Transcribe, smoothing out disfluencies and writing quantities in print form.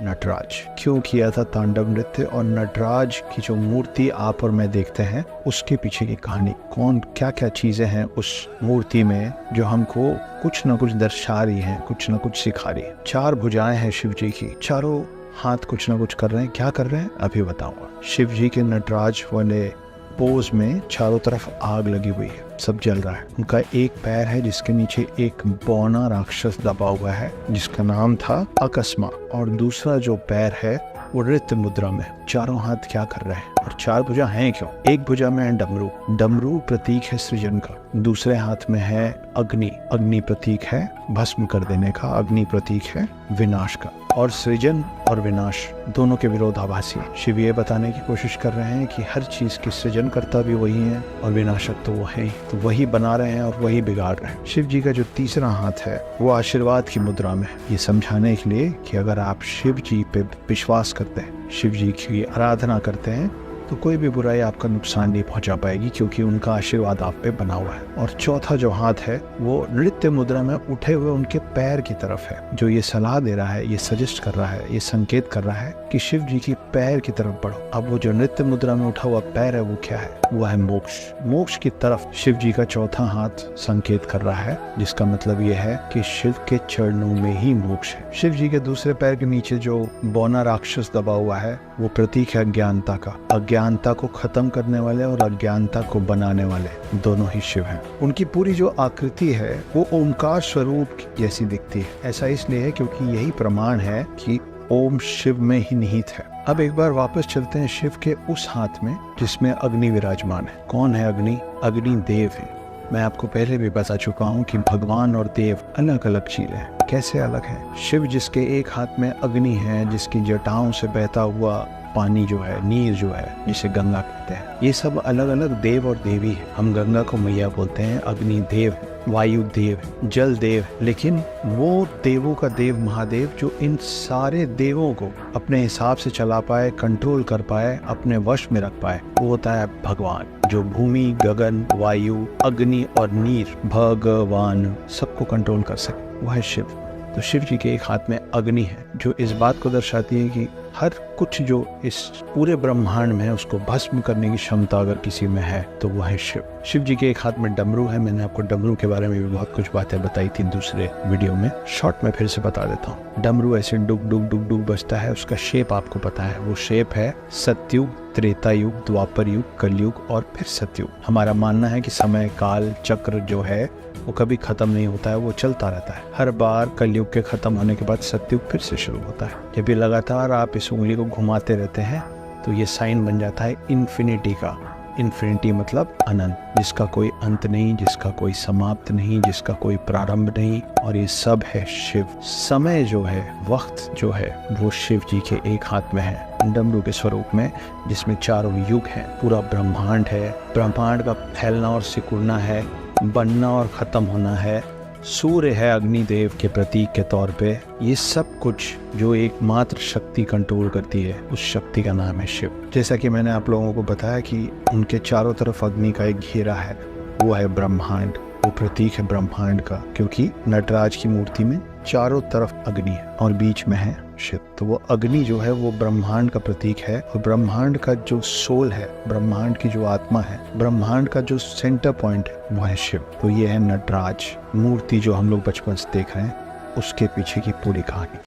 नटराज। क्यों किया था तांडव नृत्य, और नटराज की जो मूर्ति आप और मैं देखते हैं उसके पीछे की कहानी, कौन क्या क्या चीजें हैं उस मूर्ति में जो हमको कुछ न कुछ दर्शा रही है, कुछ न कुछ सिखा रही है। 4 भुजाएं हैं शिव जी की, चारों हाथ कुछ न कुछ कर रहे हैं। क्या कर रहे हैं अभी बताऊंगा। शिव जी के नटराज वाले पोज में चारों तरफ आग लगी हुई है, सब जल रहा है। उनका एक पैर है जिसके नीचे एक बौना राक्षस दबा हुआ है जिसका नाम था अकस्मा, और दूसरा जो पैर है वो नृत्य मुद्रा में। चारों हाथ क्या कर रहे हैं, और 4 भुजा हैं क्यों? एक भुजा में है डमरू, डमरू प्रतीक है सृजन का। दूसरे हाथ में है अग्नि, अग्नि प्रतीक है भस्म कर देने का, अग्नि प्रतीक है विनाश का। और सृजन और विनाश दोनों के विरोधाभासी है। शिव ये बताने की कोशिश कर रहे हैं कि हर चीज की सृजन करता भी वही है और विनाशक तो वो है ही, तो वही बना रहे हैं और वही बिगाड़ रहे हैं। शिव जी का जो तीसरा हाथ है वो आशीर्वाद की मुद्रा में, ये समझाने के लिए कि अगर आप शिव जी पे विश्वास करते हैं, शिव जी की आराधना करते हैं, तो कोई भी बुराई आपका नुकसान नहीं पहुंचा पाएगी, क्योंकि उनका आशीर्वाद आप पे बना हुआ है। और चौथा जो हाथ है वो नृत्य मुद्रा में उठे हुए उनके पैर की तरफ है, जो ये सलाह दे रहा है, ये सजेस्ट कर रहा है, ये संकेत कर रहा है कि शिव जी की पैर की तरफ बढ़ो। अब वो जो नृत्य मुद्रा में उठा हुआ पैर है वो क्या है? वो है मोक्ष। मोक्ष की तरफ शिव जी का चौथा हाथ संकेत कर रहा है, जिसका मतलब ये है कि शिव के चरणों में ही मोक्ष है। शिव जी के दूसरे पैर के नीचे जो बौना राक्षस दबा हुआ है वो प्रतीक है अज्ञानता का। अज्ञानता को खत्म करने वाले और अज्ञानता को बनाने वाले दोनों ही शिव हैं। उनकी पूरी जो आकृति है वो ओमकार स्वरूप जैसी दिखती है। ऐसा इसलिए है क्योंकि यही प्रमाण है कि ओम शिव में ही निहित है। अब एक बार वापस चलते हैं शिव के उस हाथ में जिसमें अग्नि विराजमान है। कौन है अग्नि? अग्नि देव है। मैं आपको पहले भी बता चुका हूँ कि भगवान और देव अलग अलग चीजें हैं। कैसे अलग है? शिव जिसके एक हाथ में अग्नि है, जिसकी जटाओं से बहता हुआ पानी जो है, नीर जो है, जिसे गंगा कहते हैं, ये सब अलग अलग देव और देवी है। हम गंगा को मैया बोलते हैं, अग्नि देव, वायु देव, जल देव, लेकिन वो देवों का देव महादेव जो इन सारे देवों को अपने हिसाब से चला पाए, कंट्रोल कर पाए, अपने वश में रख पाए, वो होता है भगवान। जो भूमि, गगन, वायु, अग्नि और नीर, भगवान सबको कंट्रोल कर सके, वह है शिव। तो शिव जी के एक हाथ में अग्नि है, जो इस बात को दर्शाती है कि हर कुछ जो इस पूरे ब्रह्मांड में है उसको भस्म करने की क्षमता अगर किसी में है तो वह है शिव। शिव जी के एक हाथ में डमरू है। मैंने आपको डमरू के बारे में भी बहुत कुछ बातें बताई थी दूसरे वीडियो में, शॉर्ट में फिर से बता देता हूँ। डमरू ऐसे डुग डुग डुग डुग बजता है। उसका शेप आपको पता है, वो शेप है सतयुग, त्रेता युग, द्वापर युग, कलयुग और फिर सतयुग। हमारा मानना है कि समय काल चक्र जो है वो कभी खत्म नहीं होता है, वो चलता रहता है। हर बार कलयुग के खत्म होने के बाद सतयुग फिर से शुरू होता है। जब ये लगातार आप इस उंगली को घुमाते रहते हैं तो ये साइन बन जाता है इन्फिनिटी का। इन्फिनिटी मतलब अनंत, जिसका कोई अंत नहीं, जिसका कोई समाप्त नहीं, जिसका कोई प्रारंभ नहीं, और ये सब है शिव। समय जो है, वक्त जो है, वो शिव जी के एक हाथ में है, डमरू के स्वरूप में, जिसमें चारों युग हैं। पूरा ब्रह्मांड है, ब्रह्मांड का फैलना और सिकुड़ना है, बनना और खत्म होना है। सूर्य है अग्निदेव के प्रतीक के तौर पे। ये सब कुछ जो एकमात्र शक्ति कंट्रोल करती है, उस शक्ति का नाम है शिव। जैसा कि मैंने आप लोगों को बताया कि उनके चारों तरफ अग्नि का एक घेरा है, वो है ब्रह्मांड। वो प्रतीक है ब्रह्मांड का, क्योंकि नटराज की मूर्ति में चारों तरफ अग्नि है और बीच में है शिव। तो वो अग्नि जो है वो ब्रह्मांड का प्रतीक है, और ब्रह्मांड का जो सोल है, ब्रह्मांड की जो आत्मा है, ब्रह्मांड का जो सेंटर पॉइंट है, वो है शिव। तो ये है नटराज मूर्ति जो हम लोग बचपन से देख रहे हैं, उसके पीछे की पूरी कहानी।